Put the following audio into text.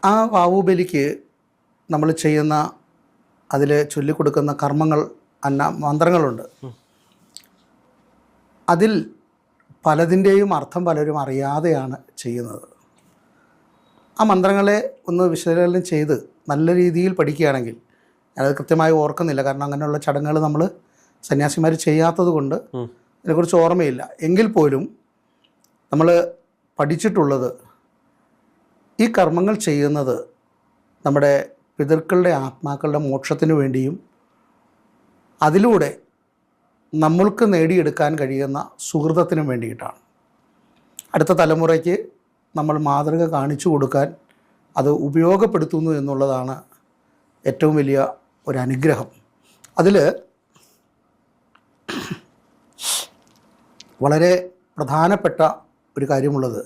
ആ വാവുബലിക്ക് നമ്മൾ ചെയ്യുന്ന അതിൽ ചൊല്ലിക്കൊടുക്കുന്ന കർമ്മങ്ങൾ മന്ത്രങ്ങളുണ്ട്. അതിൽ പലതിൻ്റെയും അർത്ഥം പലരും അറിയാതെയാണ് ചെയ്യുന്നത്. ആ മന്ത്രങ്ങളെ ഒന്ന് വിശകലനം ചെയ്ത് നല്ല രീതിയിൽ പഠിക്കുകയാണെങ്കിൽ, ഞാനത് കൃത്യമായി ഓർക്കുന്നില്ല, കാരണം അങ്ങനെയുള്ള ചടങ്ങുകൾ നമ്മൾ സന്യാസിമാർ ചെയ്യാത്തത് കൊണ്ട് അതിനെക്കുറിച്ച് ഓർമ്മയില്ല. എങ്കിൽ പോലും നമ്മൾ പഠിച്ചിട്ടുള്ളത് ഈ കർമ്മങ്ങൾ ചെയ്യുന്നത് നമ്മുടെ പിതൃക്കളുടെ ആത്മാക്കളുടെ മോക്ഷത്തിന് വേണ്ടിയും അതിലൂടെ നമ്മൾക്ക് നേടിയെടുക്കാൻ കഴിയുന്ന സുഹൃതത്തിനും വേണ്ടിയിട്ടാണ്. അടുത്ത തലമുറയ്ക്ക് നമ്മൾ മാതൃക കാണിച്ചു കൊടുക്കാൻ അത് ഉപയോഗപ്പെടുത്തുന്നു എന്നുള്ളതാണ് ഏറ്റവും വലിയ ഒരു അനുഗ്രഹം. അതിൽ വളരെ പ്രധാനപ്പെട്ട ഒരു കാര്യമുള്ളത്